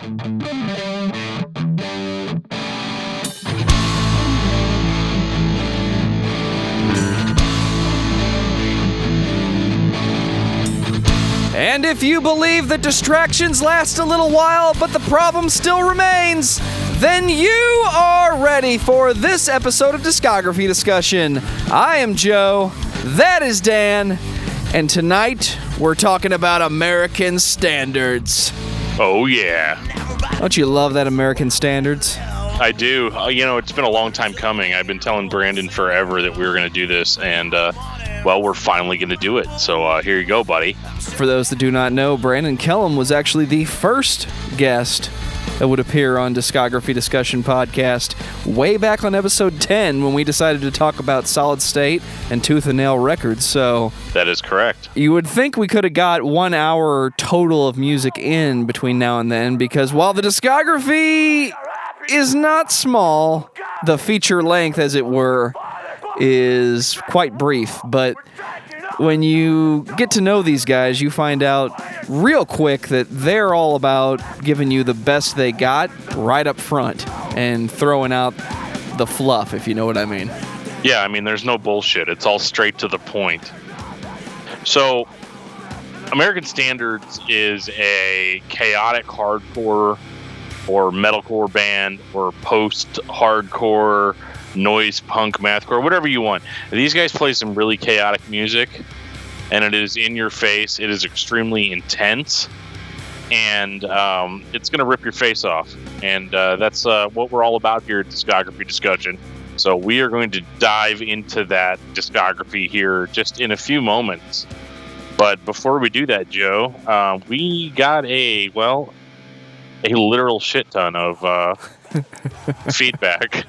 And if you believe that distractions last a little while, but the problem still remains, then you are ready for this episode of Discography Discussion. I am Joe, that is Dan, and tonight we're talking about American standards. Oh, yeah. Don't you love that American standards? I do. It's been a long time coming. I've been telling Brandon forever that we were going to do this, and, we're finally going to do it. So here you go, buddy. For those that do not know, Brandon Kellum was actually the first guest that would appear on Discography Discussion podcast way back on episode 10 when we decided to talk about Solid State and Tooth and Nail Records. So that is correct. You would think we could have got 1 hour total of music in between now and then, because while the discography is not small, the feature length, as it were, is quite brief. But when you get to know these guys, you find out real quick that they're all about giving you the best they got right up front and throwing out the fluff, if you know what I mean. Yeah, there's no bullshit. It's all straight to the point. So, American Standards is a chaotic hardcore or metalcore band or post-hardcore noise punk mathcore, whatever you want. These guys play some really chaotic music, and it is in your face. It is extremely intense, and it's going to rip your face off. And that's what we're all about here at Discography Discussion. So we are going to dive into that discography here just in a few moments. But before we do that, Joe, we got a literal shit ton of feedback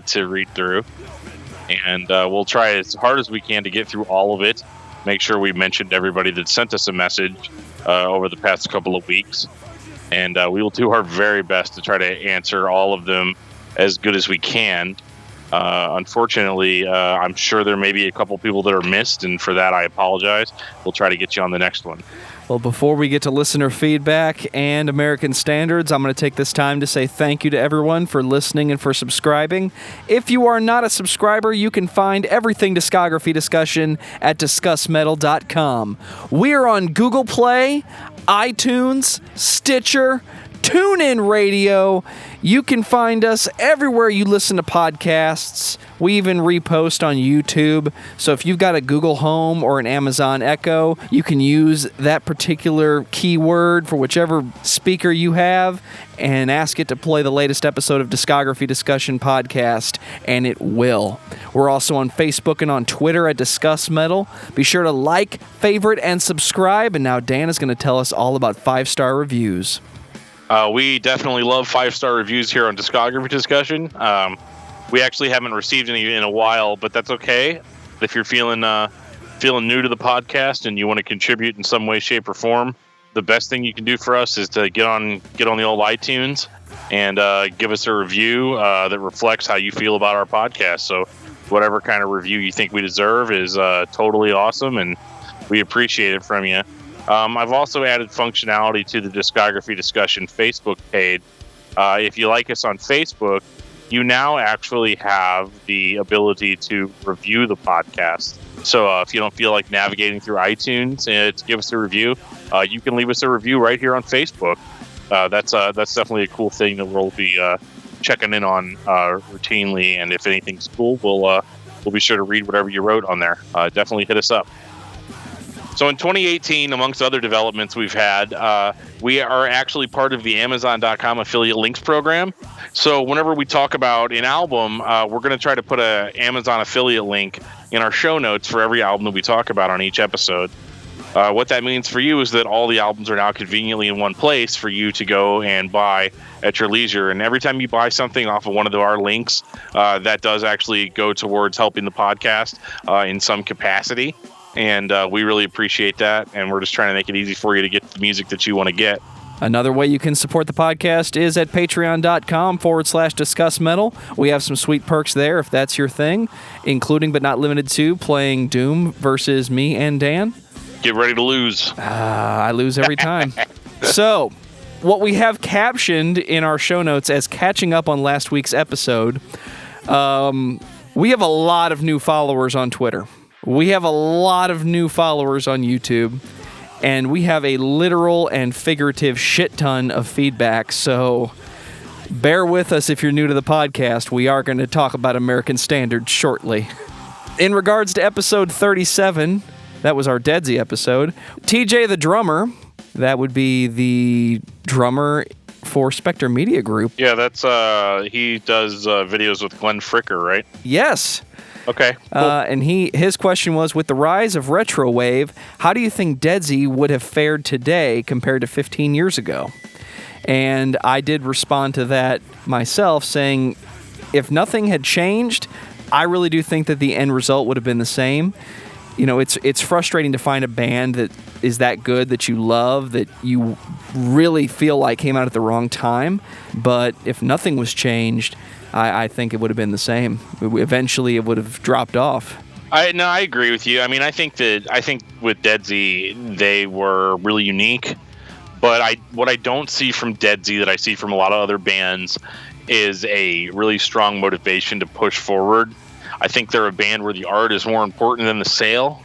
to read through, and we'll try as hard as we can to get through all of it. Make sure we mentioned everybody that sent us a message over the past couple of weeks, and we will do our very best to try to answer all of them as good as we can. Unfortunately, I'm sure there may be a couple people that are missed, and for that I apologize. We'll try to get you on the next one. Well, before we get to listener feedback and American Standards, I'm going to take this time to say thank you to everyone for listening and for subscribing. If you are not a subscriber, you can find everything Discography Discussion at discussmetal.com. We are on Google Play, iTunes, Stitcher, TuneIn Radio. You can find us everywhere you listen to podcasts. We even repost on YouTube. So if you've got a Google Home or an Amazon Echo, you can use that particular keyword for whichever speaker you have and ask it to play the latest episode of Discography Discussion podcast, and it will. We're also on Facebook and on Twitter at Discuss Metal. Be sure to like, favorite, and subscribe. And now Dan is going to tell us all about 5-star reviews. We definitely love 5-star reviews here on Discography Discussion. We actually haven't received any in a while, but that's okay. If you're feeling new to the podcast and you want to contribute in some way, shape, or form, the best thing you can do for us is to get on the old iTunes and give us a review that reflects how you feel about our podcast. So whatever kind of review you think we deserve is totally awesome, and we appreciate it from you. I've also added functionality to the Discography Discussion Facebook page. If you like us on Facebook, you now actually have the ability to review the podcast. So if you don't feel like navigating through iTunes to give us a review, you can leave us a review right here on Facebook. That's definitely a cool thing that we'll be checking in on routinely. And if anything's cool, we'll be sure to read whatever you wrote on there. Definitely hit us up. So in 2018, amongst other developments we've had, we are actually part of the Amazon.com affiliate links program. So whenever we talk about an album, we're going to try to put an Amazon affiliate link in our show notes for every album that we talk about on each episode. What that means for you is that all the albums are now conveniently in one place for you to go and buy at your leisure. And every time you buy something off of one of our links, that does actually go towards helping the podcast in some capacity. And we really appreciate that. And we're just trying to make it easy for you to get the music that you want to get. Another way you can support the podcast is at patreon.com/discussmetal. We have some sweet perks there if that's your thing, including but not limited to playing Doom versus me and Dan. Get ready to lose. I lose every time. So, what we have captioned in our show notes as catching up on last week's episode, we have a lot of new followers on Twitter. We have a lot of new followers on YouTube. And we have a literal and figurative shit ton of feedback. So bear with us if you're new to the podcast. We are going to talk about American Standards shortly. In regards to episode 37, that was our Deadsy episode. TJ the drummer, that would be the drummer for Spectre Media Group. Yeah, that's he does videos with Glenn Fricker, right? Yes. Okay. Cool. And his question was, with the rise of retrowave, how do you think Deadsy would have fared today compared to 15 years ago? And I did respond to that myself, saying, if nothing had changed, I really do think that the end result would have been the same. You know, it's frustrating to find a band that is that good, that you love, that you really feel like came out at the wrong time. But if nothing was changed, I think it would have been the same. Eventually, it would have dropped off. I agree with you. I mean, I think with Deadsy, they were really unique. But what I don't see from Deadsy that I see from a lot of other bands is a really strong motivation to push forward. I think they're a band where the art is more important than the sale.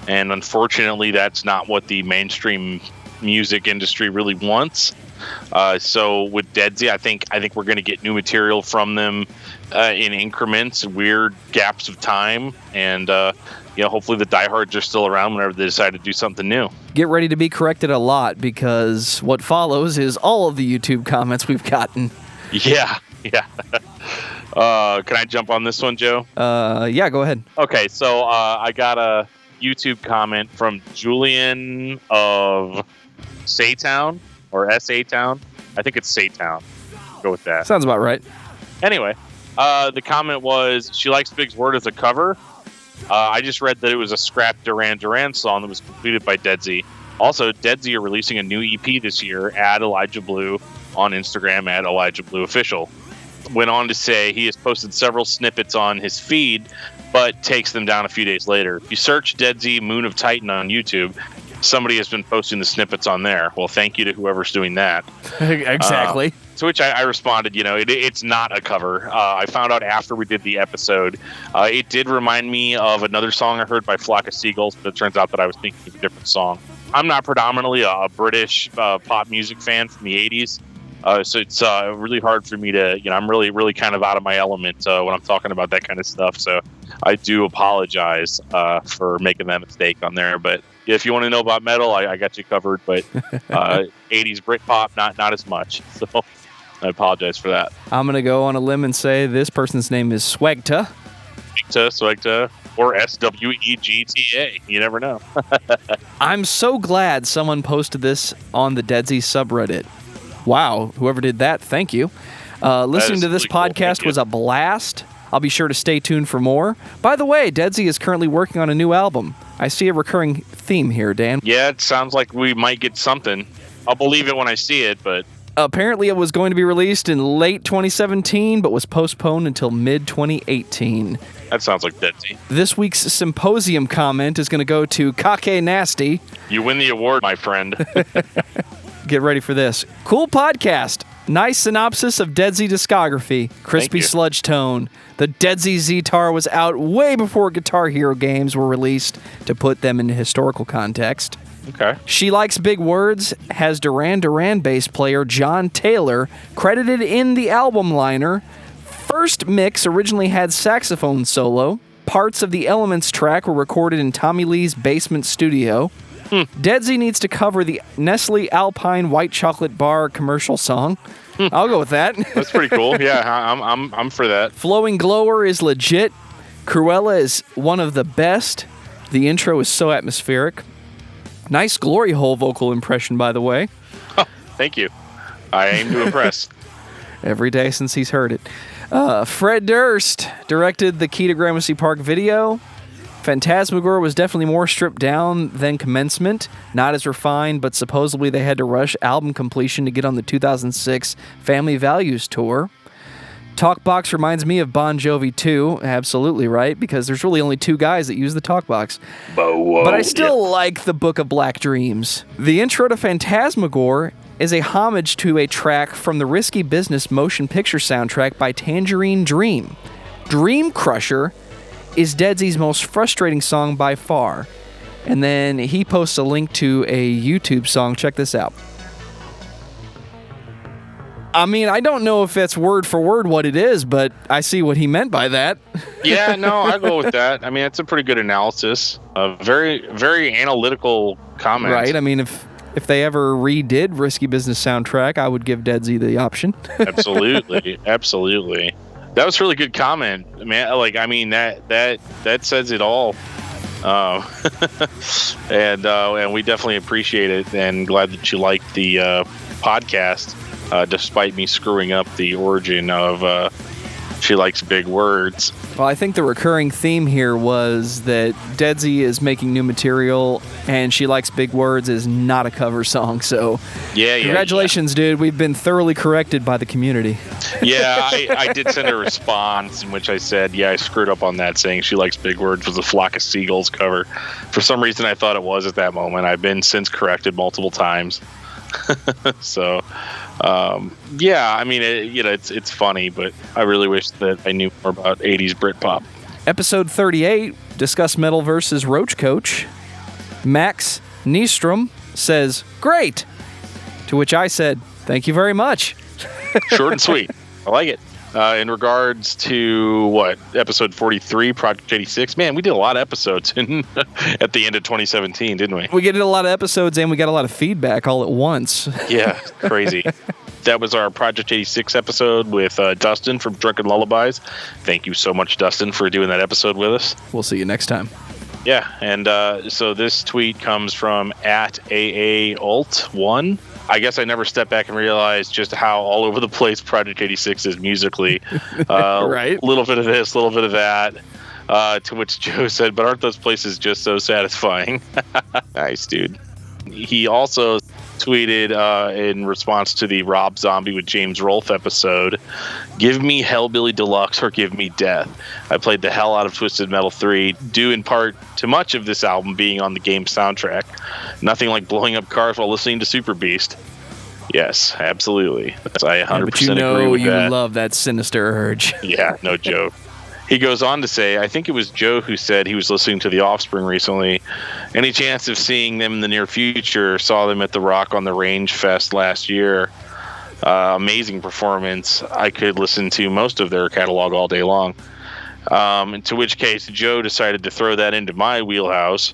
And unfortunately, that's not what the mainstream music industry really wants. So with Deadsy, I think we're going to get new material from them in increments, weird gaps of time, and hopefully the diehards are still around whenever they decide to do something new. Get ready to be corrected a lot, because what follows is all of the YouTube comments we've gotten. Yeah. Can I jump on this one, Joe? Yeah, go ahead. Okay, so I got a YouTube comment from Julian of Saytown. Or S.A. Town. I think it's Saytown. Go with that. Sounds about right. Anyway, the comment was, she likes Big's Word as a cover. I just read that it was a scrap Duran Duran song that was completed by Deadsy. Also, Deadsy are releasing a new EP this year, at Elijah Blue, on Instagram, at Elijah Blue Official. Went on to say he has posted several snippets on his feed, but takes them down a few days later. If you search Deadsy Moon of Titan on YouTube, somebody has been posting the snippets on there. Well, thank you to whoever's doing that. Exactly. To which I responded, it's not a cover. I found out after we did the episode. It did remind me of another song I heard by Flock of Seagulls, but it turns out that I was thinking of a different song. I'm not predominantly a British pop music fan from the 80s. So it's really hard for me to, I'm really, really kind of out of my element when I'm talking about that kind of stuff. So I do apologize for making that mistake on there. But if you want to know about metal, I got you covered. But 80s Britpop, not as much. So I apologize for that. I'm going to go on a limb and say this person's name is Swegta. Swegta, or Swegta. You never know. I'm so glad someone posted this on the Deadsy subreddit. Wow, whoever did that, thank you. Listening to this really podcast cool. was a blast. I'll be sure to stay tuned for more. By the way, Deadsy is currently working on a new album. I see a recurring theme here, Dan. Yeah, it sounds like we might get something. I'll believe it when I see it, but... Apparently it was going to be released in late 2017, but was postponed until mid-2018. That sounds like Deadsy. This week's symposium comment is going to go to Kake Nasty. You win the award, my friend. Get ready for this. Cool podcast. Nice synopsis of Deadsy discography. Crispy sludge tone. The Deadsy Z-Tar was out way before Guitar Hero games were released, to put them in historical context. Okay. She Likes Big Words has Duran Duran bass player John Taylor credited in the album liner. First mix originally had saxophone solo. Parts of the Elements track were recorded in Tommy Lee's basement studio. Deadsy needs to cover the Nestle Alpine White Chocolate Bar commercial song. I'll go with that. That's pretty cool. Yeah, I'm for that. Flowing Glower is legit. Cruella is one of the best. The intro is so atmospheric. Nice glory hole vocal impression, by the way. Oh, thank you. I aim to impress. Every day since he's heard it. Fred Durst directed the Key to Gramercy Park video. Phantasmagoria was definitely more stripped down than Commencement, not as refined, but supposedly they had to rush album completion to get on the 2006 Family Values tour. Talkbox reminds me of Bon Jovi too, absolutely right, because there's really only two guys that use the Talkbox. But I still like the Book of Black Dreams. The intro to Phantasmagoria is a homage to a track from the Risky Business motion picture soundtrack by Tangerine Dream. Dream Crusher is Deadsy's most frustrating song by far. And then he posts a link to a YouTube song. Check this out. I mean, I don't know if that's word for word what it is, but I see what he meant by that. Yeah, no, I go with that. I mean, it's a pretty good analysis. A very, very analytical comment. Right. I mean, if they ever redid Risky Business soundtrack, I would give Deadsy the option. Absolutely. Absolutely. That was a really good comment, man. Like, I mean, that says it all. And we definitely appreciate it, and glad that you liked the podcast, despite me screwing up the origin of She Likes Big Words. Well, I think the recurring theme here was that Deadsy is making new material, and She Likes Big Words is not a cover song. So, congratulations, dude. We've been thoroughly corrected by the community. Yeah, I did send a response in which I said, I screwed up on that, saying She Likes Big Words was a Flock of Seagulls cover. For some reason, I thought it was at that moment. I've been since corrected multiple times. So, I mean, it's funny, but I really wish that I knew more about 80s Britpop. Episode 38, Discuss Metal versus Roach Coach. Max Nystrom says, "Great!" To which I said, "Thank you very much." Short and sweet. I like it. In regards to episode 43, Project 86, man, we did a lot of episodes at the end of 2017, didn't we? We get a lot of episodes and we got a lot of feedback all at once. Yeah, crazy. That was our Project 86 episode with Dustin from Drunken Lullabies. Thank you so much, Dustin, for doing that episode with us. We'll see you next time. Yeah, and so this tweet comes from @AAult1. I guess I never stepped back and realized just how all over the place Project 86 is musically. Right. A little bit of this, a little bit of that. To which Joe said, but aren't those places just so satisfying? Nice, dude. He also tweeted in response to the Rob Zombie with James Rolfe episode, "Give me Hellbilly Deluxe or give me death. I played the hell out of Twisted Metal 3, due in part to much of this album being on the game soundtrack. Nothing like blowing up cars while listening to Super Beast." Yes, absolutely. I 100% agree with that. You love that sinister urge. Yeah, no joke. He goes on to say, I think it was Joe who said he was listening to The Offspring recently. Any chance of seeing them in the near future? Saw them at the Rock on the Range Fest last year. Amazing performance. I could listen to most of their catalog all day long. To which case, Joe decided to throw that into my wheelhouse.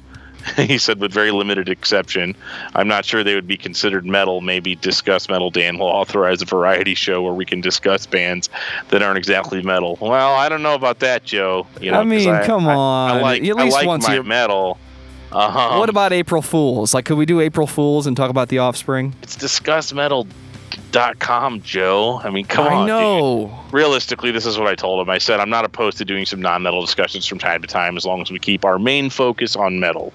He said, with very limited exception. I'm not sure they would be considered metal. Maybe Discuss Metal Dan will authorize a variety show where we can discuss bands that aren't exactly metal. Well, I don't know about that, Joe. I mean, come on. I like my metal. What about April Fools? Like, could we do April Fools and talk about The Offspring? It's discussmetal.com, Joe. I mean, come on. I know. Dude. Realistically, this is what I told him. I said, I'm not opposed to doing some non-metal discussions from time to time as long as we keep our main focus on metal.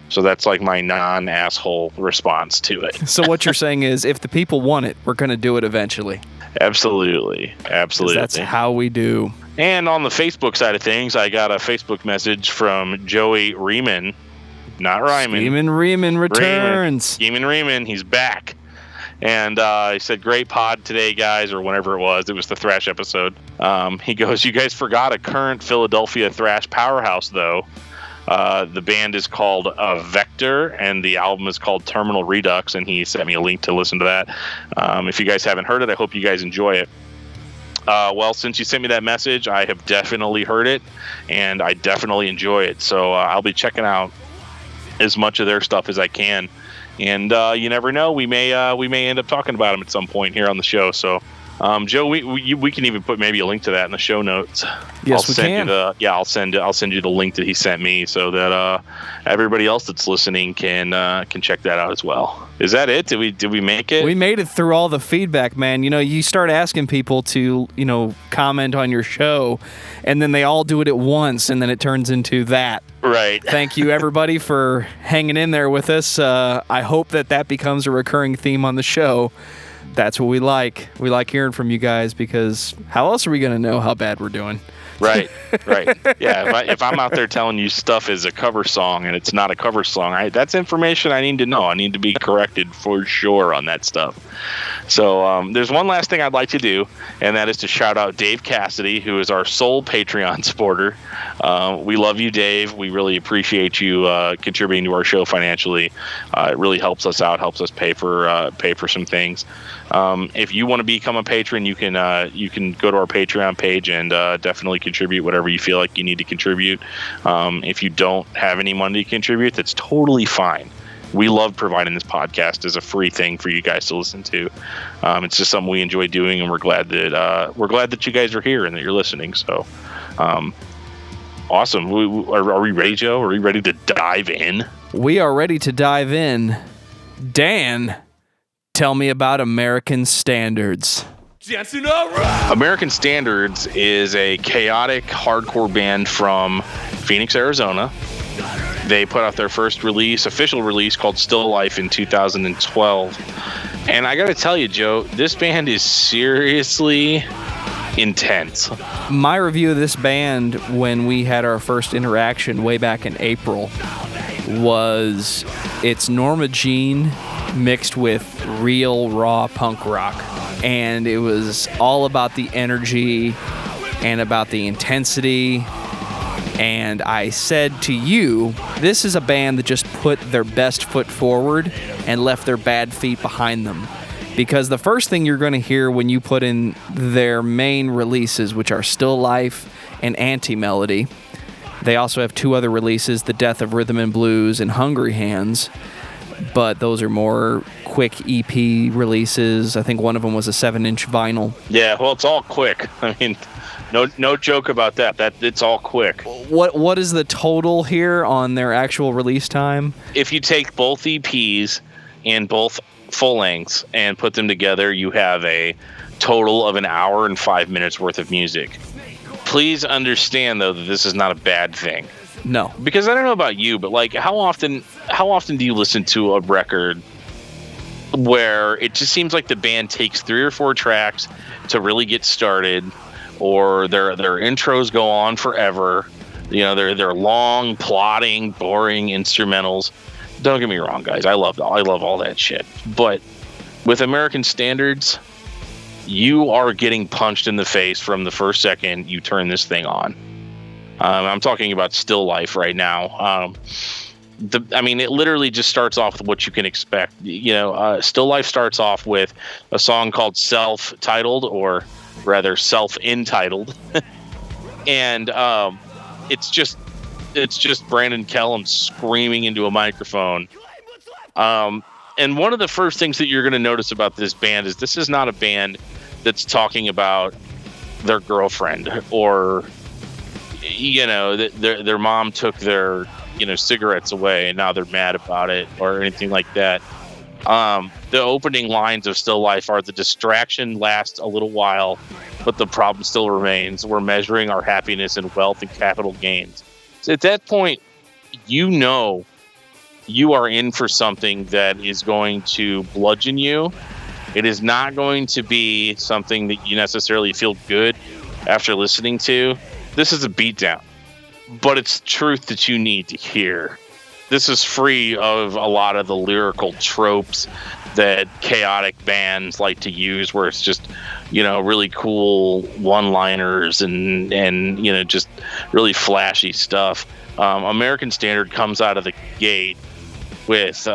So that's like my non-asshole response to it. So what you're saying is, if the people want it, we're going to do it eventually. Absolutely. That's how we do. And on the Facebook side of things, I got a Facebook message from Joey Riemann. Not Ryman. Schemin' Riemann returns. Schemin' Riemann, he's back. And he said, great pod today, guys, or whenever it was. It was the thrash episode. He goes, you guys forgot a current Philadelphia thrash powerhouse, though. The band is called Vector, and the album is called Terminal Redux, and he sent me a link to listen to that. If you guys haven't heard it, I hope you guys enjoy it. Well, since you sent me that message, I have definitely heard it, and I definitely enjoy it. So I'll be checking out as much of their stuff as I can. And you never know, we may end up talking about them at some point here on the show. So, Joe, we can even put maybe a link to that in the show notes. Yes, we can. I'll send you the link that he sent me so that everybody else that's listening can check that out as well. Is that it? Did we make it? We made it through all the feedback, man. You know, you start asking people to, comment on your show, and then they all do it at once, and then it turns into that. Right. Thank you, everybody, for hanging in there with us. I hope that becomes a recurring theme on the show. That's what we like. We like hearing from you guys because how else are we going to know how bad we're doing? Right. Yeah, if I'm out there telling you stuff is a cover song and it's not a cover song, that's information I need to know. I need to be corrected for sure on that stuff. So there's one last thing I'd like to do, and that is to shout out Dave Cassidy, who is our sole Patreon supporter. We love you, Dave. We really appreciate you contributing to our show financially. It really helps us out, helps us pay for some things. If you want to become a patron, you can go to our Patreon page and definitely contribute whatever you feel like you need to contribute. If you don't have any money to contribute, that's totally fine. We love providing this podcast as a free thing for you guys to listen to. It's just something we enjoy doing, and we're glad that you guys are here and that you're listening. So, awesome. Are we ready, Joe? Are we ready to dive in? We are ready to dive in. Dan, tell me about American Standards. American Standards is a chaotic hardcore band from Phoenix, Arizona. They put out their first official release called Stil Life in 2012. And I got to tell you, Joe, this band is seriously intense. My review of this band when we had our first interaction way back in April was it's Norma Jean mixed with real raw punk rock. And it was all about the energy and about the intensity. And I said to you, this is a band that just put their best foot forward and left their bad feet behind them. Because the first thing you're going to hear when you put in their main releases, which are Stil Life and Anti-Melody, they also have two other releases, The Death of Rhythm and Blues and Hungry Hands. But those are more quick EP releases. I think one of them was a 7-inch vinyl. Yeah, well, it's all quick. I mean, no joke about that. It's all quick. What is the total here on their actual release time? If you take both EPs and both full lengths and put them together, you have a total of 1 hour and 5 minutes worth of music. Please understand, though, that this is not a bad thing. No. Because I don't know about you, but like how often do you listen to a record where it just seems like the band takes 3 or 4 tracks to really get started, or their intros go on forever. You know, they're long, plodding, boring instrumentals. Don't get me wrong, guys. I love all that shit. But with American Standards, you are getting punched in the face from the first second you turn this thing on. I'm talking about Stil Life right now. It literally just starts off with what you can expect. You know, Stil Life starts off with a song called Self-Titled, or rather Self-Entitled. And it's just Brandon Kellum screaming into a microphone. And one of the first things that you're going to notice about this band is this is not a band that's talking about their girlfriend, or you know, their mom took their, you know, cigarettes away and now they're mad about it, or anything like that. The opening lines of Stil Life are, the distraction lasts a little while, but the problem still remains. We're measuring our happiness in wealth and capital gains. So at that point, you know you are in for something that is going to bludgeon you. It is not going to be something that you necessarily feel good after listening to. This is a beatdown, but it's truth that you need to hear. This is free of a lot of the lyrical tropes that chaotic bands like to use, where it's just, you know, really cool one-liners and you know, just really flashy stuff. American Standard comes out of the gate with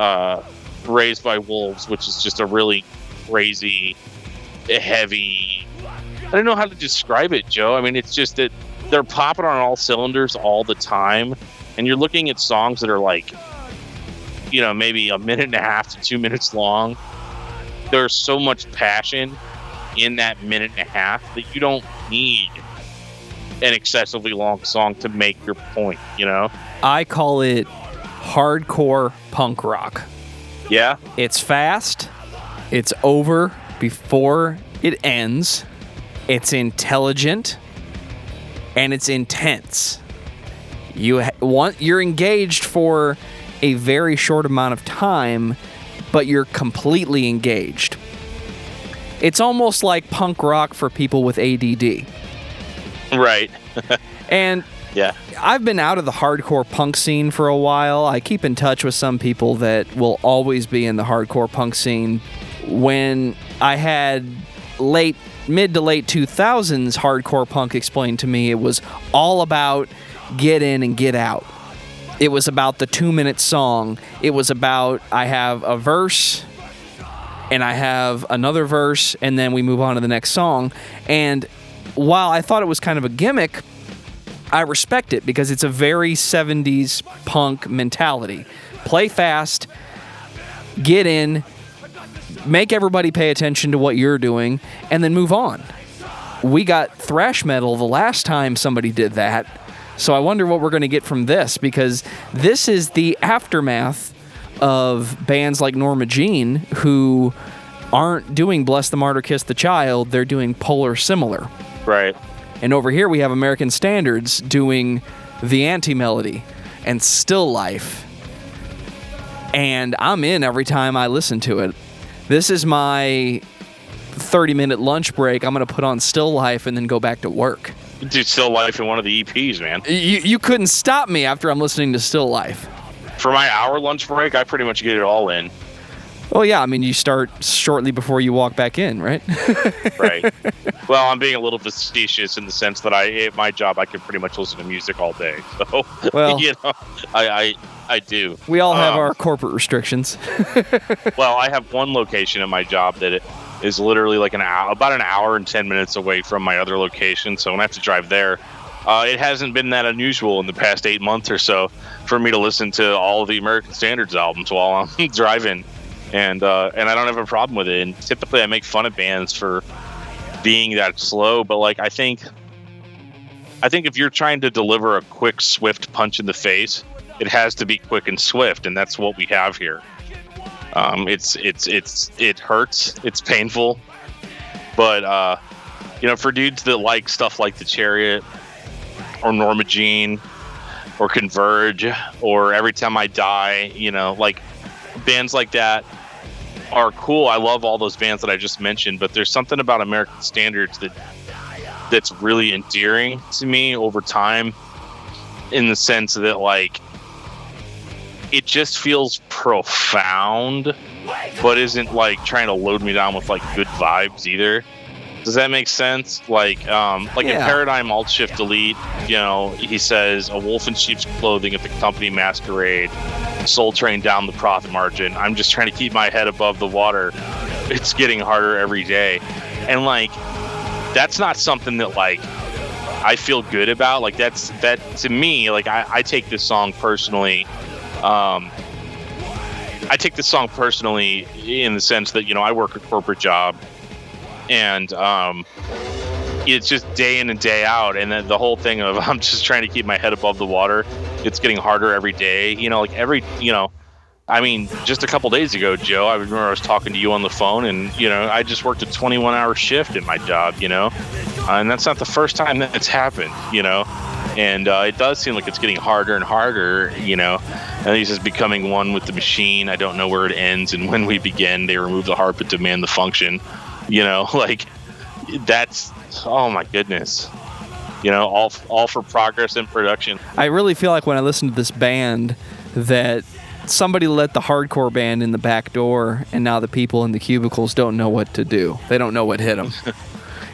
Raised by Wolves, which is just a really crazy, heavy... I don't know how to describe it, Joe. I mean, it's just that they're popping on all cylinders all the time, and you're looking at songs that are like, you know, maybe 1.5 minutes to 2 minutes long. There's so much passion in that 1.5 minutes that you don't need an excessively long song to make your point, you know? I call it hardcore punk rock. Yeah? It's fast. It's over before it ends. It's intelligent. And it's intense. You're engaged for a very short amount of time, but you're completely engaged. It's almost like punk rock for people with ADD. Right. And yeah, I've been out of the hardcore punk scene for a while. I keep in touch with some people that will always be in the hardcore punk scene. When I had mid to late 2000s hardcore punk explained to me, it was all about get in and get out. It was about the 2-minute song. It was about, I have a verse and I have another verse and then we move on to the next song. And while I thought it was kind of a gimmick, I respect it because it's a very 70s punk mentality. Play fast, get in, make everybody pay attention to what you're doing, and then move on. We got thrash metal the last time somebody did that. So I wonder what we're going to get from this, because this is the aftermath of bands like Norma Jean, who aren't doing Bless the Martyr, Kiss the Child. They're doing Polar Similar. Right. And over here we have American Standards doing The Anti-Melody and Stil Life. And I'm in every time I listen to it. This is my 30-minute lunch break. I'm going to put on Stil Life and then go back to work. Do Stil Life in one of the EPs, man. You couldn't stop me after I'm listening to Stil Life. For my hour lunch break, I pretty much get it all in. Well, yeah, I mean, you start shortly before you walk back in, right? Right. Well, I'm being a little facetious in the sense that at my job, I can pretty much listen to music all day. So, well, you know, I do. We all have our corporate restrictions. Well, I have one location in my job that it is literally like about an hour and 10 minutes away from my other location. So when I have to drive there, it hasn't been that unusual in the past 8 months or so for me to listen to all of the American Standards albums while I'm driving. And I don't have a problem with it. And typically I make fun of bands for being that slow, but like I think if you're trying to deliver a quick, swift punch in the face, it has to be quick and swift, and that's what we have here. It hurts, it's painful, but you know, for dudes that like stuff like The Chariot or Norma Jean or Converge or Every Time I Die, you know, like bands like that are cool. I love all those bands that I just mentioned, but there's something about American Standards that's really endearing to me over time, in the sense that like it just feels profound, but isn't like trying to load me down with like good vibes either. Does that make sense? Like in Paradigm Alt Shift Delete, you know, he says a wolf in sheep's clothing at the company masquerade, Soul Train down the profit margin. I'm just trying to keep my head above the water. It's getting harder every day. And like, that's not something that like I feel good about. Like that to me, like I take this song personally. I take this song personally in the sense that, you know, I work a corporate job, and it's just day in and day out, and then the whole thing of I'm just trying to keep my head above the water. It's getting harder every day, you know, like I mean, just a couple days ago, Joe, I remember I was talking to you on the phone, and, you know, I just worked a 21-hour shift in my job, you know, and that's not the first time that it's happened, you know, and it does seem like it's getting harder and harder, you know, and he's just becoming one with the machine. I don't know where it ends and when we begin. They remove the harp but demand the function, you know, like that's, oh my goodness, you know, all for progress and production. I really feel like when I listen to this band that somebody let the hardcore band in the back door, and now the people in the cubicles don't know what to do. They don't know what hit them.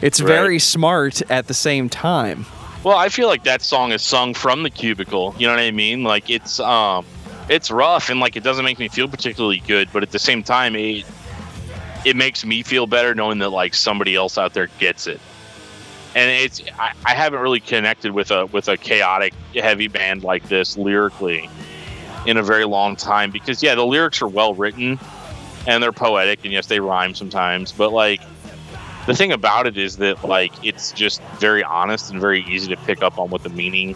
It's right. Very smart at the same time. Well, I feel like that song is sung from the cubicle. You know what I mean? Like it's rough, and like it doesn't make me feel particularly good, but at the same time, it makes me feel better knowing that like somebody else out there gets it. And I haven't really connected with a chaotic heavy band like this lyrically in a very long time, because the lyrics are well written and they're poetic, and yes, they rhyme sometimes, but like the thing about it is that like it's just very honest and very easy to pick up on what the meaning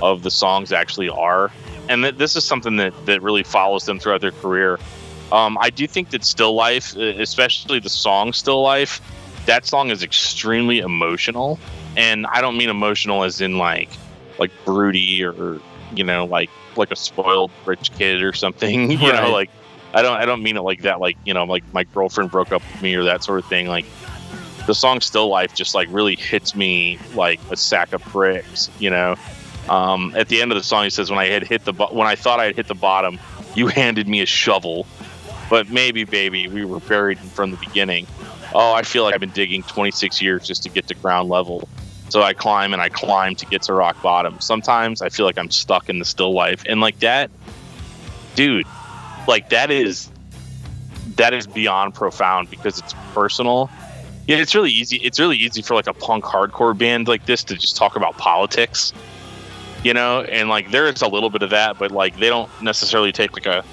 of the songs actually are, and this is something that really follows them throughout their career. I do think that Stil Life, especially the song Stil Life, that song is extremely emotional, and I don't mean emotional as in like broody or, you know, like a spoiled rich kid or something, you know, like I don't mean it like that, like, you know, like my girlfriend broke up with me or that sort of thing. Like the song Stil Life just like really hits me like a sack of bricks, you know. At the end of the song, he says, when I thought I had hit the bottom, you handed me a shovel, but maybe, baby, we were buried from the beginning. Oh, I feel like I've been digging 26 years just to get to ground level. So I climb and I climb to get to rock bottom. Sometimes I feel like I'm stuck in the still life. And like that, dude, like that is beyond profound because it's personal. Yeah, it's really easy. It's really easy for like a punk hardcore band like this to just talk about politics, you know? And like there is a little bit of that, but like they don't necessarily take like a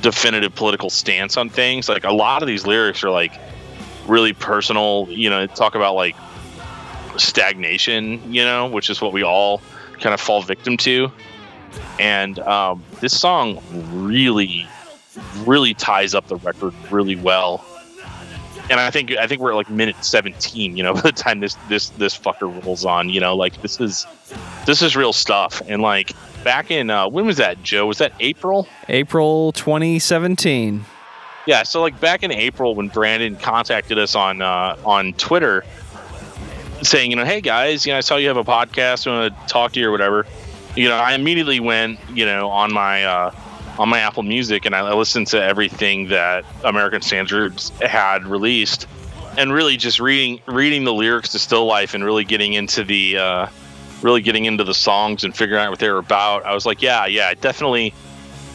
definitive political stance on things. Like a lot of these lyrics are like really personal, you know, talk about like stagnation, you know, which is what we all kind of fall victim to. And this song really ties up the record really well. And I think we're at like minute 17, you know, by the time this fucker rolls on, you know, like this is real stuff. And like back in when was that, Joe? Was that April 2017? Yeah, so like back in April when Brandon contacted us on Twitter saying, you know, hey guys, you know, I saw you have a podcast, I want to talk to you or whatever. You know, I immediately went, you know, on my Apple Music and I listened to everything that American Standards had released, and really just reading the lyrics to Stil Life and really getting into the songs and figuring out what they were about. I was like, yeah, I definitely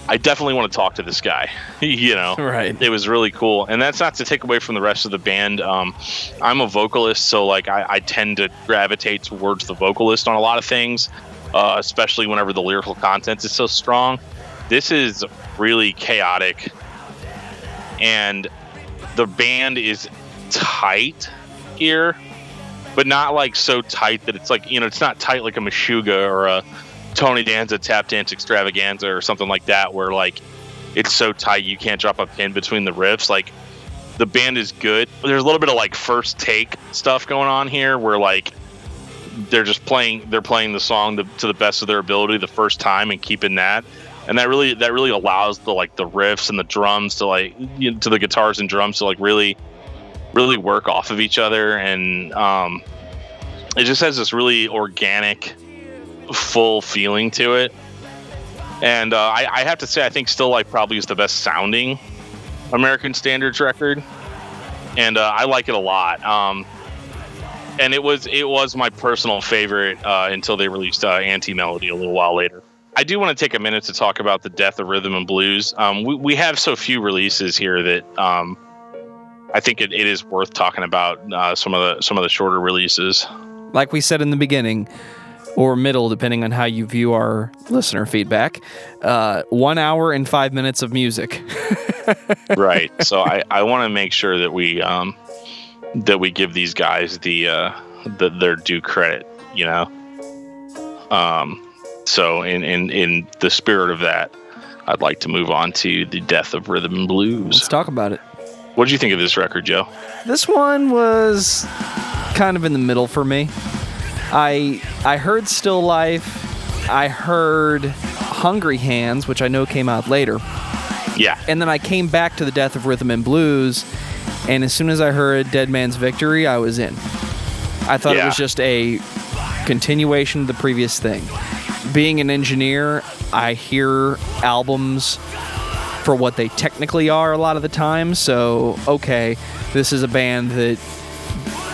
want to talk to this guy. You know, right? It was really cool, and that's not to take away from the rest of the band. I'm a vocalist, so like I tend to gravitate towards the vocalist on a lot of things, especially whenever the lyrical content is so strong. This is really chaotic, and the band is tight here, but not like so tight that it's like, you know, it's not tight like a Meshuggah or a Tony Danza Tap Dance Extravaganza or something like that, where like it's so tight you can't drop a pin between the riffs. Like the band is good. There's a little bit of like first take stuff going on here where like they're playing the song to the best of their ability the first time and keeping that. And that really allows the riffs and the drums to like, you know, to the guitars and drums to like really work off of each other. And it just has this really organic, full feeling to it. And I have to say, I think Stil Life probably is the best sounding American Standards record. And I like it a lot. And it was my personal favorite until they released Anti-Melody a little while later. I do want to take a minute to talk about the death of rhythm and blues. We have so few releases here that I think it is worth talking about some of the shorter releases. Like we said in the beginning, or middle, depending on how you view our listener feedback, 1 hour and 5 minutes of music. Right. So I want to make sure that we give these guys their due credit, you know. So in the spirit of that, I'd like to move on to the death of rhythm and blues. Let's talk about it. What did you think of this record, Joe? This one was kind of in the middle for me. I heard Stil Life. I heard Hungry Hands, which I know came out later. Yeah. And then I came back to the death of rhythm and blues, and as soon as I heard Dead Man's Victory, I was in. I thought it was just a continuation of the previous thing. Being an engineer, I hear albums for what they technically are a lot of the time. So, okay, this is a band that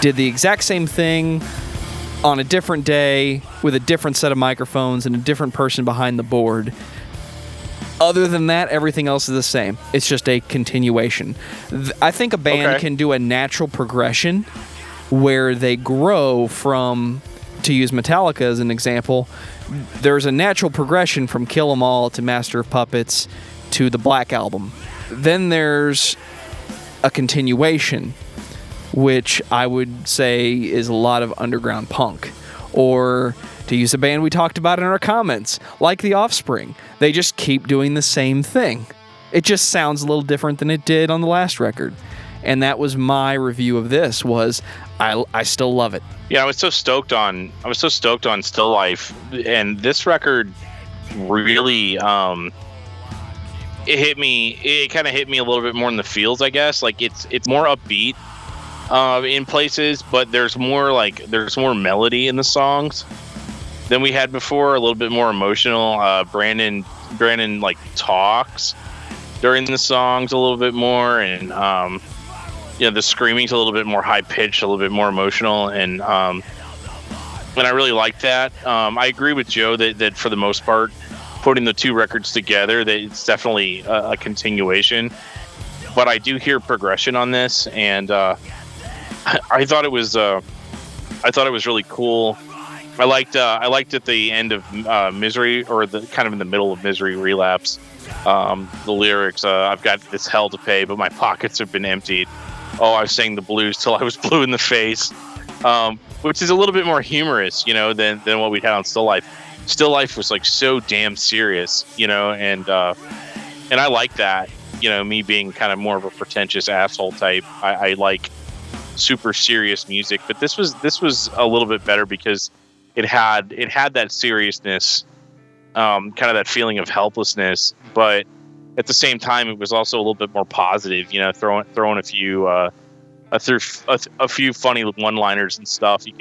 did the exact same thing on a different day with a different set of microphones and a different person behind the board. Other than that, everything else is the same. It's just a continuation. I think a band can do a natural progression where they grow from, to use Metallica as an example, there's a natural progression from Kill 'Em All to Master of Puppets to the Black Album. Then there's a continuation, which I would say is a lot of underground punk. Or, to use a band we talked about in our comments, like The Offspring. They just keep doing the same thing. It just sounds a little different than it did on the last record. And that was my review of this, was I still love it. Yeah, I was so stoked on Stil Life, and this record really it kind of hit me a little bit more in the feels, I guess. Like it's more upbeat in places, but there's more melody in the songs than we had before. A little bit more emotional. Brandon like talks during the songs a little bit more, and the screaming's a little bit more high pitched, a little bit more emotional, and I really like that. I agree with Joe that for the most part, putting the two records together, that it's definitely a continuation. But I do hear progression on this, and I thought it was really cool. I liked at the end of Misery, or the kind of in the middle of Misery Relapse, the lyrics. I've got this hell to pay, but my pockets have been emptied. Oh, I sang the blues till I was blue in the face, which is a little bit more humorous, than what we had on Stil Life. Stil Life was like so damn serious, and I like that. Me being kind of more of a pretentious asshole type. I like super serious music, but this was a little bit better because it had that seriousness, kind of that feeling of helplessness, but at the same time it was also a little bit more positive, throwing a few funny one-liners and stuff. You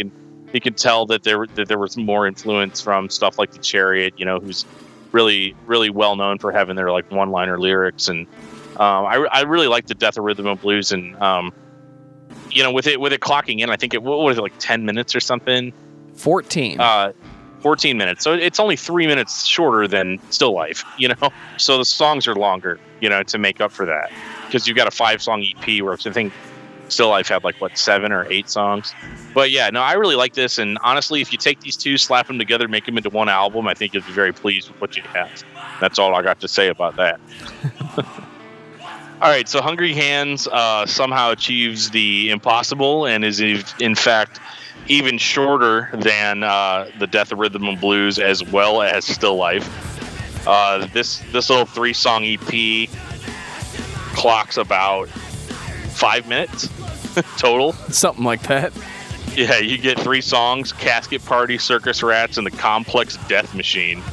can tell that there was more influence from stuff like the Chariot, who's really really well known for having their like one-liner lyrics, and I really like the Death of Rhythm and Blues, and with it clocking in, I think what was it, like 10 minutes or something? 14 minutes. So it's only 3 minutes shorter than Stil Life, so the songs are longer, to make up for that, because you've got a 5-song EP where I think Stil Life had 7 or 8 songs. But yeah, no, I really like this, and honestly, if you take these two, slap them together, make them into one album, I think you'll be very pleased with what you have. That's all I got to say about that. All right, so Hungry Hands somehow achieves the impossible and is in fact even shorter than the Death of Rhythm and Blues, as well as Stil Life. This little 3-song EP clocks about 5 minutes total, something like that. Yeah, you get 3 songs: Casket Party, Circus Rats, and the Complex Death Machine.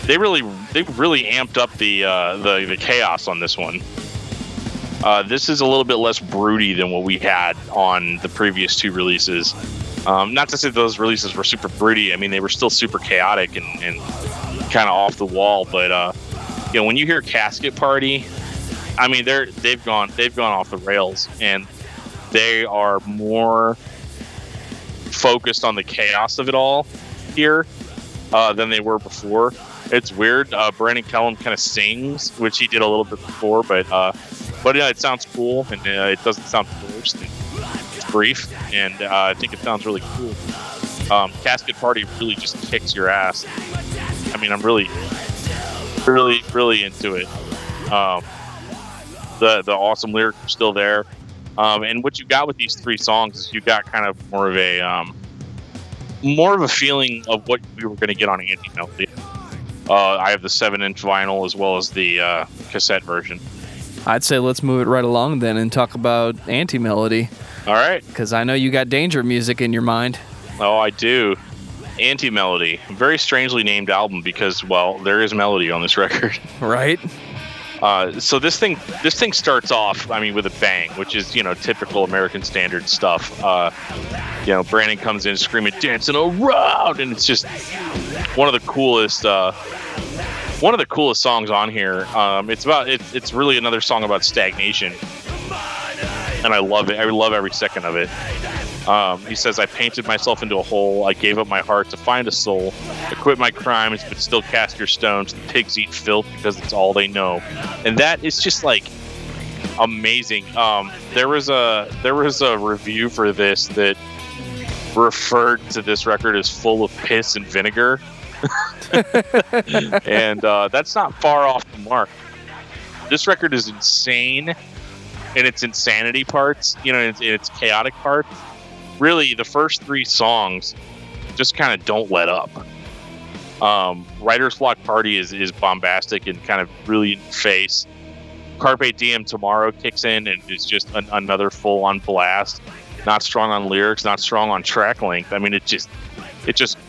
They really amped up the chaos on this one. This is a little bit less broody than what we had on the previous 2 releases. Not to say those releases were super broody. I mean, they were still super chaotic and kind of off the wall. But when you hear Casket Party, I mean, they've gone off the rails, and they are more focused on the chaos of it all here than they were before. It's weird. Brandon Kellum kind of sings, which he did a little bit before, but yeah, it sounds cool, and it doesn't sound forced. It's brief, and I think it sounds really cool. Casket Party really just kicks your ass. I mean, I'm really, really, really into it. The awesome lyrics are still there, and what you got with these 3 songs is you got kind of more of a feeling of what we were going to get on Anti-Melody. I have the 7-inch vinyl as well as the cassette version. I'd say let's move it right along then and talk about Anti-Melody. All right. Because I know you got Danger Music in your mind. Oh, I do. Anti-Melody. Very strangely named album because, well, there is melody on this record. Right. So this thing starts off, I mean, with a bang, which is, typical American Standard stuff. Brandon comes in screaming, dancing around, and it's just one of the coolest songs on here. It's really another song about stagnation, and I love it. I love every second of it. He says, I painted myself into a hole. I gave up my heart to find a soul. I quit my crimes, but still cast your stones. The pigs eat filth because it's all they know. And that is just amazing. There was a review for this that referred to this record as full of piss and vinegar. And that's not far off the mark. This record is insane in its insanity parts, in its chaotic parts. Really, the first 3 songs just kind of don't let up. Writer's Block Party is bombastic and kind of really in the face. Carpe Diem Tomorrow kicks in and is just another full-on blast. Not strong on lyrics, not strong on track length. I mean, it just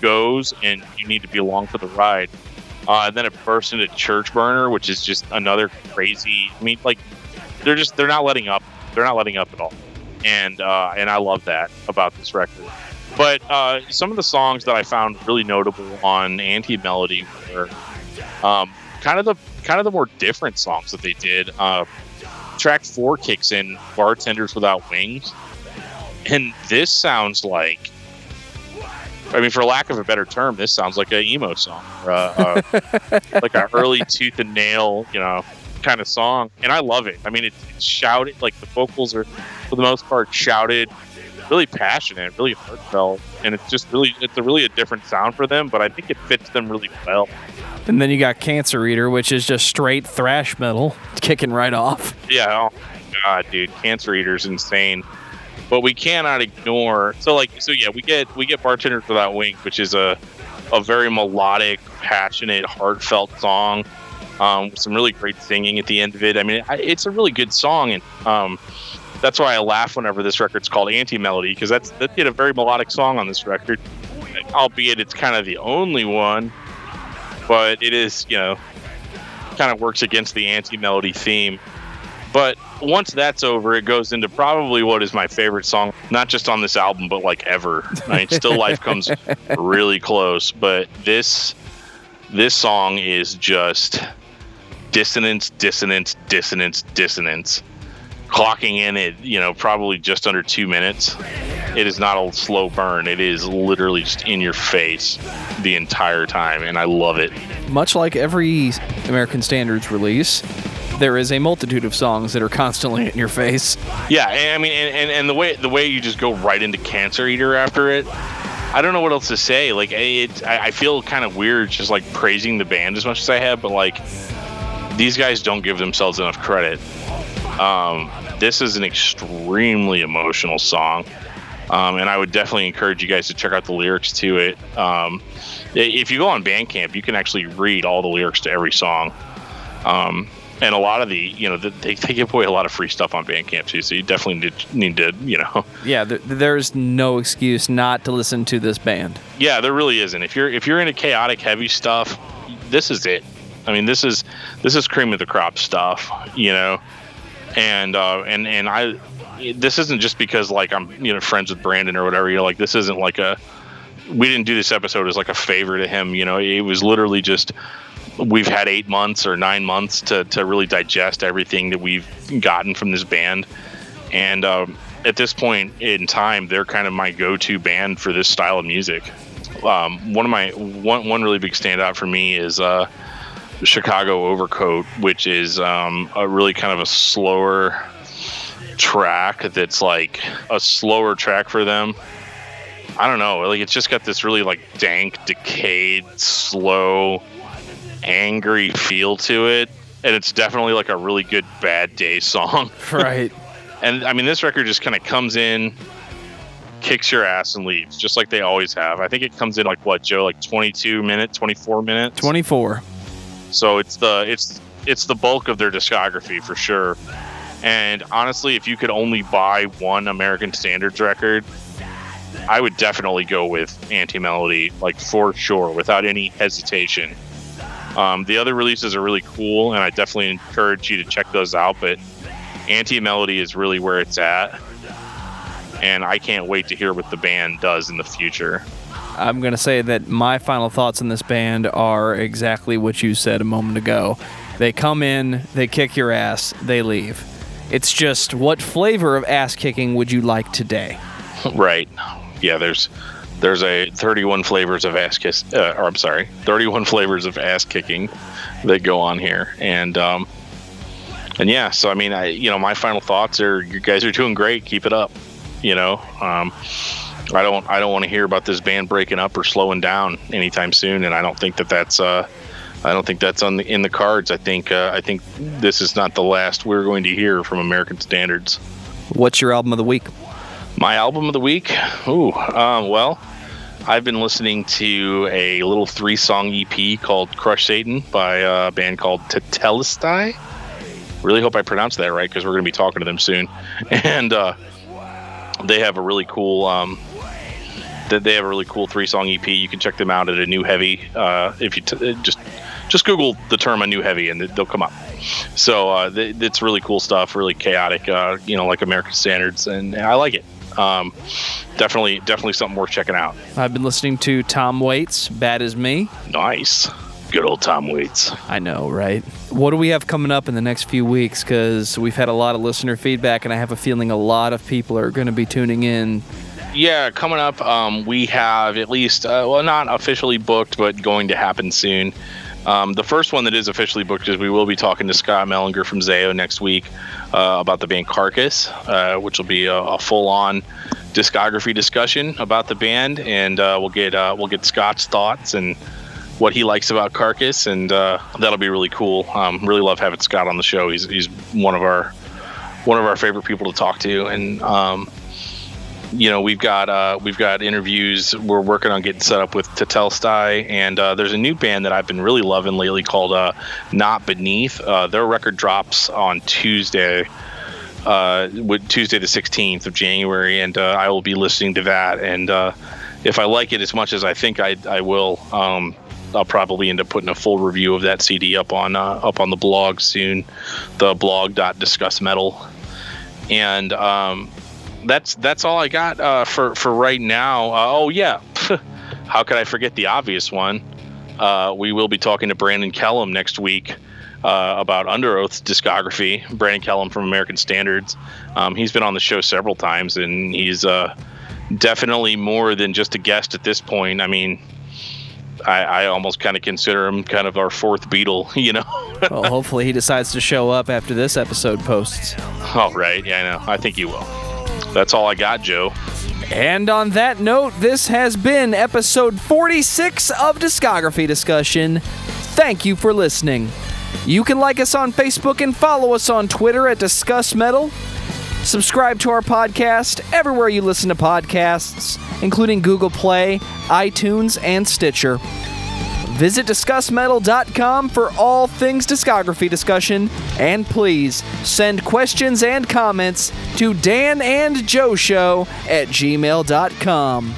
goes, and you need to be along for the ride. And then it bursts into Church Burner, which is just another crazy. I mean, they're not letting up. They're not letting up at all. and I love that about this record. But some of the songs that I found really notable on Anti-Melody were kind of the more different songs that they did. Track 4 kicks in, Bartenders Without Wings, and this sounds like, I mean, for lack of a better term, this sounds like an emo song, or like an early Tooth and Nail, kind of song, and I love it. I mean, it's shouted, like the vocals are, for the most part, shouted, really passionate, really heartfelt, and it's really a different sound for them, but I think it fits them really well. And then you got Cancer Eater, which is just straight thrash metal, kicking right off. Yeah, oh my god, dude, Cancer Eater's insane. But we cannot ignore, we get Bartenders Without Wings, which is a very melodic, passionate, heartfelt song. With some really great singing at the end of it. I mean, it's a really good song, and that's why I laugh whenever this record's called Anti-Melody, because that's a very melodic song on this record, albeit it's kind of the only one, but it is, kind of works against the Anti-Melody theme. But once that's over, it goes into probably what is my favorite song, not just on this album, but like ever. I mean, Stil Life comes really close, but this song is just dissonance, dissonance, dissonance, dissonance. Clocking in at, probably just under 2 minutes. It is not a slow burn. It is literally just in your face the entire time, and I love it. Much like every American Standards release, there is a multitude of songs that are constantly in your face. Yeah, I mean, and the way you just go right into Cancer Eater after it, I don't know what else to say. Like, I feel kind of weird just like praising the band as much as I have, but like, these guys don't give themselves enough credit. This is an extremely emotional song, and I would definitely encourage you guys to check out the lyrics to it. If you go on Bandcamp, you can actually read all the lyrics to every song. And a lot of they give away a lot of free stuff on Bandcamp too, so you definitely need to. Yeah, there's no excuse not to listen to this band. Yeah, there really isn't. If you're into chaotic, heavy stuff, this is it. I mean, this is cream of the crop stuff, and I. This isn't just because like I'm friends with Brandon or whatever. Like, this isn't like we didn't do this episode as like a favor to him. It was literally just. We've had 8 months or 9 months to really digest everything that we've gotten from this band. And at this point in time, they're kind of my go-to band for this style of music. One really big standout for me is Chicago Overcoat, which is a really kind of a slower track that's like a slower track for them. I don't know. Like, it's just got this really like dank, decayed, slow, angry feel to it, and it's definitely like a really good Bad Day song. Right. And I mean, this record just kind of comes in, kicks your ass, and leaves, just like they always have. I think it comes in like what, Joe, like 22 minutes, 24 minutes? 24. So it's the bulk of their discography for sure. And honestly, if you could only buy one American Standards record, I would definitely go with Anti-Melody, like for sure, without any hesitation. The other releases are really cool, and I definitely encourage you to check those out, but Anti-Melody is really where it's at, and I can't wait to hear what the band does in the future. I'm going to say that my final thoughts on this band are exactly what you said a moment ago. They come in, they kick your ass, they leave. It's just, what flavor of ass kicking would you like today? Right. Yeah, there's a 31 flavors of 31 flavors of ass kicking that go on here, and yeah. So I mean, my final thoughts are, you guys are doing great. Keep it up. I don't want to hear about this band breaking up or slowing down anytime soon, and I don't think that's in the cards. I think this is not the last we're going to hear from American Standards. What's your album of the week? My album of the week? Well, I've been listening to a little 3-song EP called Crush Satan by a band called Tetelestai. Really hope I pronounced that right, because we're going to be talking to them soon. And they have a really cool 3-song EP. You can check them out at A New Heavy. If you just Google the term A New Heavy, and they'll come up. It's really cool stuff, really chaotic, like American standards, and I like it. Definitely something worth checking out. I've been listening to Tom Waits, Bad As Me. Nice. Good old Tom Waits. I know, right? What do we have coming up in the next few weeks? Because we've had a lot of listener feedback, and I have a feeling a lot of people are going to be tuning in. Yeah, coming up, we have at least, not officially booked, but going to happen soon. The first one that is officially booked is we will be talking to Scott Mellinger from Zayo next week about the band Carcass, which will be a full-on discography discussion about the band, and we'll get Scott's thoughts and what he likes about Carcass, and that'll be really cool. Really love having Scott on the show. He's one of our favorite people to talk to, and we've got interviews. We're working on getting set up with Tetelestai, and there's a new band that I've been really loving lately called Not Beneath. Their record drops on Tuesday the 16th of January, and I will be listening to that. And if I like it as much as I think I will, I'll probably end up putting a full review of that CD up on the blog soon, the blog.discussmetal. And that's all I got for right now. Oh yeah, how could I forget the obvious one? We will be talking to Brandon Kellum next week about Under Oath's discography. Brandon Kellum from American Standards. He's been on the show several times, and he's definitely more than just a guest at this point. I mean, I almost kind of consider him kind of our fourth Beatle, Well, hopefully he decides to show up after this episode posts. Oh, right. Yeah, I know. I think he will. That's all I got, Joe. And on that note, this has been episode 46 of Discography Discussion. Thank you for listening. You can like us on Facebook and follow us on Twitter at discussmetal. Subscribe to our podcast everywhere you listen to podcasts, including Google Play, iTunes, and Stitcher. Visit discussmetal.com for all things discography discussion, and please send questions and comments to danandjoeshow@gmail.com.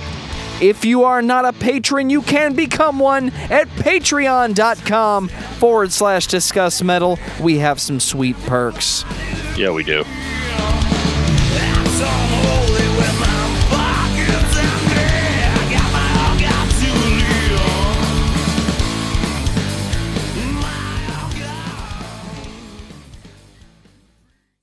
If you are not a patron, you can become one at patreon.com/discussmetal. We have some sweet perks. Yeah, we do.